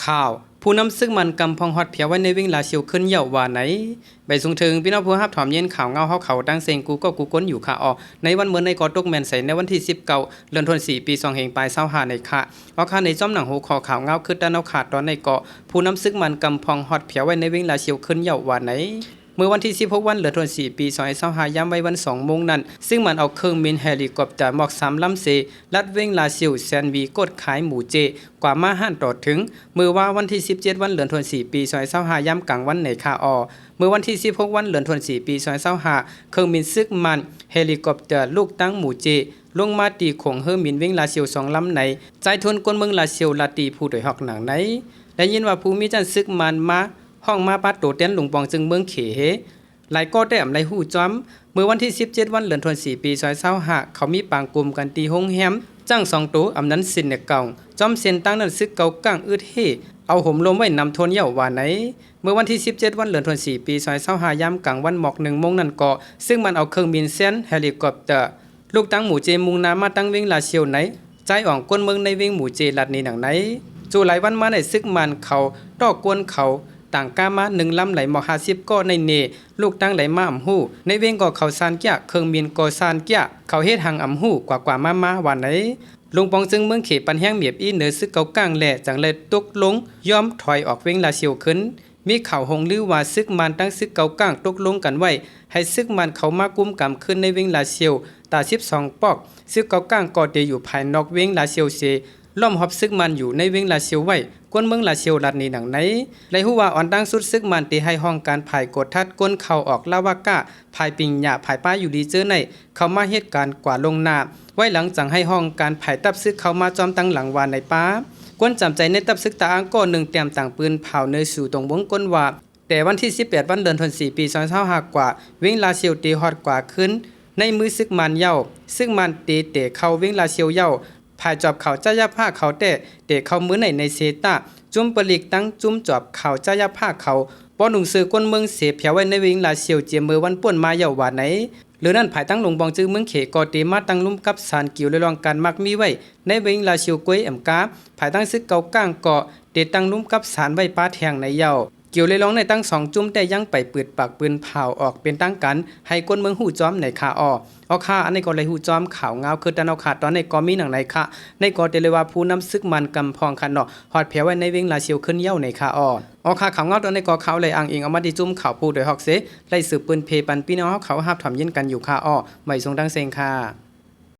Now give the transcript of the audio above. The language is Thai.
ข่าวผู้นำซึ่งมันกำพองฮอดเพียวไว้ในวิ่งลาเชียวขึ้นเยาว่าไหนใบสูงถึงพี่น้องผู้รับถอมเย็นข่าวเงาเขาตั้งเซงกูก็กูก้นอยู่ค่ะออในวันเมื่อในกอตกแมนใส่ในวันที่19เดือนธันวาคมปี2แห่งปลาย25ในค่ะเอาค่ะในจ้อมหนังหูคอข่าวเงาคือด้านเอาขาดตอนในเกาะผู้นำซึ่งมันกำพองฮอดเพียวไว้ในวิ่งลาเชียวขึ้นเยาว่าไหนเมื่อวันที่16วันเดือนธันวาคมปี2025ย้ำไว้วัน2โมงนั้นซึ่งมันเอาเครื่องบินเฮลิคอปเตอร์มอก3ลำเซลัดเว้งลาเซียวแซนวีกดขายหมูเจกว่ามาห้านต่อถึงเมื่อว่าวันที่17วันเดือนธันวาคมปี2025ย้ำกลางวันในคาออเมื่อวันที่16วันเดือนธันวาคมปี2025เครื่องบินซึกมันเฮลิคอปเตอร์ลูกตั้งหมูเจลงมาตีของเฮอร์มินเว้งลาเซียว2ลำในใจทุนกวนเมืองลาเซียวลาตีผู้โดยฮอกหนังไหนได้ยินว่าผู้มีจันซึกมันมาห้องมาปัดโตเต้นหลงปองจึงเมืองเขหลายก็ได้อำไรหู้จ้อมเมื่อวันที่17วันเดือนธันวาคมปี2025เขามีปางกลุ่มกันตีห้องแฮมจ้าง2ตัวอำนั้นสินเนี่ยเก่าจ้อมเส้นตั้งนั้นซึกเก่าก้างอึดเฮเอาห่มลมไว้นำทนเย้าว่าไหนเมื่อวันที่17วันเดือนธันวาคมปี2025ยามกลางวันหมอก1โมงนั้นก็ซึ่งมันเอาเครื่องบินเซนเฮลิคอปเตอร์ลูกตั้งหมู่เจมุงนามาตั้งเวงลาเชียวไหนใจอ่องก้นเมืองในเวงหมู่เจลัดนี้หนังไหนจู่หลายวันมาในซึกมันเขาดอกกวนเขาต่างกามา1ลำไหลหมอก50ก็ในเนลูกตั้งไหลมาอำหู้ในเวงก็เขาซานเกียเครื่องบินก็ซานเกียเขาเฮ็ดหังอำหู้กว่ามาวันไหนลุงปองจึงเมืองเขปันแห้งเมียบอีเหนือซึกเกาก้างแหล่จังเลยตกลงยอมถอยออกเวงลาเชียวขึ้นมีข่าวหงลือว่าซึกมันตั้งซึกเกาก้างตกลงกันไว้ให้ซึกมันเขามากุมกำขึ้นในเวงลาเชียวตา12ปอกซึกเกาก้างก็เดอยู่ภายนอกเวงลาเชียวเซล้อมหอบซึกมันอยู่ในเวงลาเชียวไว้กวนเมืองลาเชียวลัดนี้หนังไหนไรฮู้ว่าอ่อนตั้งสุดซึกมันตีให้ห้องการภายกดทัดก้นเข้าออกลาวากะภายปิงหยาภายป้าอยู่ดีเจอในเข้ามาเหตุการณ์กว่าลงนาไว้หลังจังให้ห้องการภายตับซึกเข้ามาจอมตั้งหลังวานในป้ากวนจำใจในตับซึกตาอังก็1เตรียมต่างปืนเผาเนยสู่ตรงวงก้นว่าแต่วันที่18วันเดือนธันวาคมปี2025กว่าเวงลาเชียวตีฮอดกว่าขึ้นในมือซึกมันเย้าซึ่งมันตีเตะเข้าเวงลาเชียวเย้าภายจอบเขาจ้ายาผ้าเขาเตะเข้ามือในเซตาจุ่มปลิกตั้งจุ่มจอบเขาจ้ายาผ้าเขาป้อหนุ่งซื้อก้นเมืองเสียเพียวไว้ในวิงลาเชียวเจียมือวันป่วนมาเยาว่าไหนหรือนั่นภายตั้งลงบองจื้อเมืองเขกอตีมาตั้งลุ่มกับสารกิวเลยลองการมักมีไว้ในวิงลาเชียวกวยกาภายตั้งซึกเกาก้างเกาะเตตั้งลุ่มกับสารไว้ป้าแทงในเยาเกี่ยวเลยร้องในตั้ง2จุ่มแต่ยังไปเปิดปากปืนเผาออกเป็นตั้งกันให้ก้นเมืองหู้จ้อมในคาอเอาค่าอันในก็เลยหู้จ้อมข่าวเงาคือตะเอาขาดตอนในก็มีหนังในค่ะในก็เตเลยว่าผู้นำซึกมันกำพองคันเนาะฮอดเพียวไว้ในเวงลาเชียวขึ้นเย้าในคาเอาค่าข่าวเงาตอนในก็เขาเลยอ้างอิงเอามาดิจุ่มข่าวผู้โดยฮอกเสไล่สืบปืนเพปันพี่น้องเขาหับถอมยินกันอยู่คาไม่ทรงดังเซงค่ะ